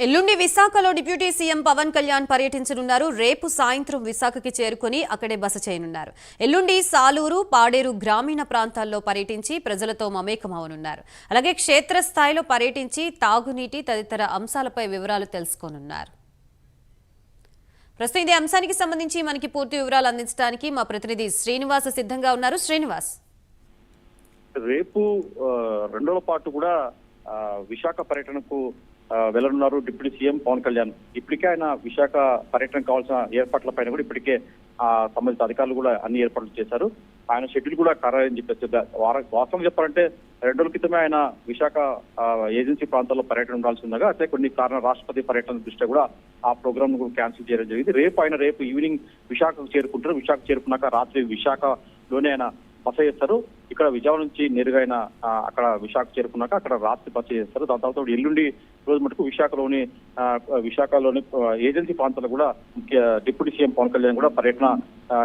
ఎల్లుండి విశాఖలో deputy CM Pawan Kalyan పర్యటించనున్నారు. రేపు సాయంత్రం విశాఖకి చేరుకుని అక్కడే బస చేయనున్నారు. ఎల్లుండి సాలూరు, పాడేరు గ్రామీణ ప్రాంతాల్లో పర్యటించి ప్రజలతో మమేకమవనున్నారు. అలాగే క్షేత్రస్థాయిలో పర్యటించి తాగునీటి తదితర అంశాలపై వివరాలు తెలుసుకోనున్నారు. ప్రస్తుతం ఇదే అంశానికి సంబంధించి మనకి పూర్తి వివరాలు అందించడానికి మా ప్రతినిధి శ్రీనివాస్ సిద్ధంగా ఉన్నారు. శ్రీనివాస్, రేపు 2 రోజుల పాటు కూడా విశాఖ పర్యటనకు వెళ్లనున్నారు డిప్యూటీ సీఎం పవన్ కళ్యాణ్. ఇప్పటికే ఆయన విశాఖ పర్యటన కావాల్సిన ఏర్పాట్ల పైన కూడా ఇప్పటికే సంబంధిత అధికారులు కూడా అన్ని ఏర్పాట్లు చేశారు. ఆయన షెడ్యూల్ కూడా ఖరారని చెప్పేసి వాస్తవం చెప్పాలంటే 2 రోజుల క్రితమే ఆయన విశాఖ ఏజెన్సీ ప్రాంతాల్లో పర్యటన ఉండాల్సి ఉండగా అయితే కొన్ని కారణాల రాష్ట్రపతి పర్యటన దృష్ట్యా కూడా ఆ ప్రోగ్రామ్ కూడా క్యాన్సిల్ చేయడం జరిగింది. రేపు ఈవినింగ్ విశాఖకు చేరుకుంటారు. విశాఖ చేరుకున్నాక రాత్రి విశాఖలోనే ఆయన బస చేస్తారు. ఇక్కడ విజయవాడ నుంచి నేరుగా ఆయన అక్కడ విశాఖ చేరుకున్నాక అక్కడ రాత్రి బస చేస్తారు. దాని తర్వాత ఎల్లుండి రోజు మటుకు విశాఖలోని ఏజెన్సీ ప్రాంతాల్లో కూడా డిప్యూటీ సీఎం పవన్ కళ్యాణ్ కూడా పర్యటన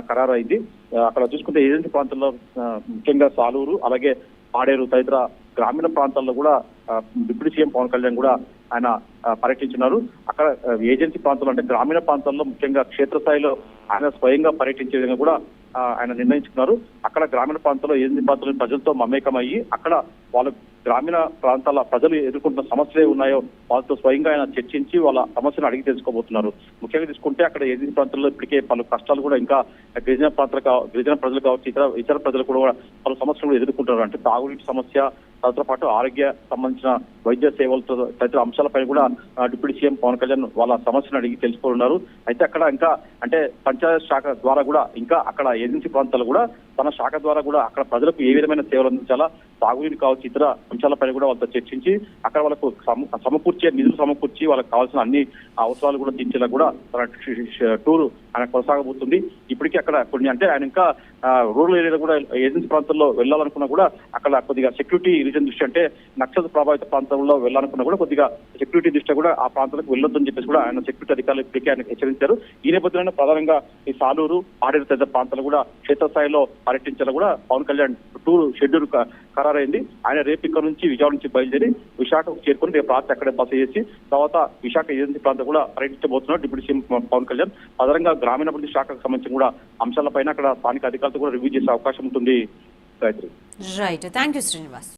ఖరారైంది. అక్కడ చూసుకుంటే ఏజెన్సీ ప్రాంతాల్లో ముఖ్యంగా సాలూరు, అలాగే పాడేరు తదితర గ్రామీణ ప్రాంతాల్లో కూడా డిప్యూటీ సీఎం పవన్ కళ్యాణ్ కూడా ఆయన పర్యటించున్నారు. అక్కడ ఏజెన్సీ ప్రాంతాల్లో అంటే గ్రామీణ ప్రాంతాల్లో ముఖ్యంగా క్షేత్రస్థాయిలో ఆయన స్వయంగా పర్యటించే విధంగా కూడా ఆయన నిర్ణయించుకున్నారు. అక్కడ గ్రామీణ ప్రాంతాల్లో ఏజెన్సీ ప్రాంతాల్లో ప్రజలతో మమేకమయ్యి అక్కడ వాళ్ళ గ్రామీణ ప్రాంతాల ప్రజలు ఎదుర్కొంటున్న సమస్యలు ఉన్నాయో వాళ్ళతో స్వయంగా ఆయన చర్చించి వాళ్ళ సమస్యను అడిగి తెలుసుకోబోతున్నారు. ముఖ్యంగా తీసుకుంటే అక్కడ ఏజెన్సీ ప్రాంతాల్లో ఇప్పటికే పలు కష్టాలు కూడా ఇంకా గిరిజన ప్రజలు కావచ్చు, ఇతర ప్రజలు కూడా పలు సమస్యలు కూడా ఎదుర్కొంటున్నారు. అంటే తాగునీటి సమస్య, దాంతో పాటు ఆరోగ్య సంబంధించిన వైద్య సేవలతో తదితర అంశాలపై కూడా డిప్యూటీ సీఎం పవన్ కళ్యాణ్ వాళ్ళ సమస్యను అడిగి తెలుసుకోనున్నారు. అయితే అక్కడ ఇంకా అంటే పంచాయత్ శాఖ ద్వారా కూడా ఇంకా అక్కడ ఏజెన్సీ ప్రాంతాలు కూడా తన శాఖ ద్వారా కూడా అక్కడ ప్రజలకు ఏ విధమైన సేవలు అందించాలా, తాగునీరు కావచ్చు, ఇతర అంశాలపై కూడా వాళ్ళతో చర్చించి అక్కడ వాళ్ళకు నిధులు సమకూర్చి వాళ్ళకి కావాల్సిన అన్ని అవసరాలు కూడా తీర్చేలా కూడా తన టూర్ ఆయన కొనసాగబోతుంది. ఇప్పటికీ అక్కడ కొన్ని అంటే ఆయన ఇంకా రూరల్ ఏరియాలో కూడా ఏజెన్సీ ప్రాంతాల్లో వెళ్ళాలనుకున్నా కూడా అక్కడ కొద్దిగా సెక్యూరిటీ రీజన్ దృష్టి అంటే నక్సల్ ప్రభావిత ప్రాంతంలో వెళ్ళాలనుకున్నా కూడా కొద్దిగా సెక్యూరిటీ దృష్ట్యా కూడా ఆ ప్రాంతాలకు వెళ్ళొద్దని చెప్పేసి కూడా ఆయన సెక్యూరిటీ అధికారులు ఇప్పటికే ఆయన హెచ్చరించారు. ఈ నేపథ్యంలో ప్రధానంగా ఈ సాలూరు, పాడేరు తదితర ప్రాంతాలు కూడా క్షేత్రస్థాయిలో పర్యటించాలని కూడా పవన్ కళ్యాణ్ టూర్ షెడ్యూల్ ఖరారైంది. ఆయన రేపు ఇక్కడ నుంచి విజయవాడ నుంచి బయలుదేరి విశాఖకు చేరుకుని రేపు రాత్రి అక్కడే బస చేసి తర్వాత విశాఖ ఏజెన్సీ ప్రాంతం కూడా పర్యటించబోతున్నారు డిప్యూటీ సీఎం పవన్ కళ్యాణ్. ప్రధానంగా గ్రామీణాభివృద్ధి శాఖకు సంబంధించిన కూడా అంశాలపైన అక్కడ స్థానిక అధికారులతో కూడా రివ్యూ చేసే అవకాశం ఉంటుంది. Gayatri, right, thank you Srinivas.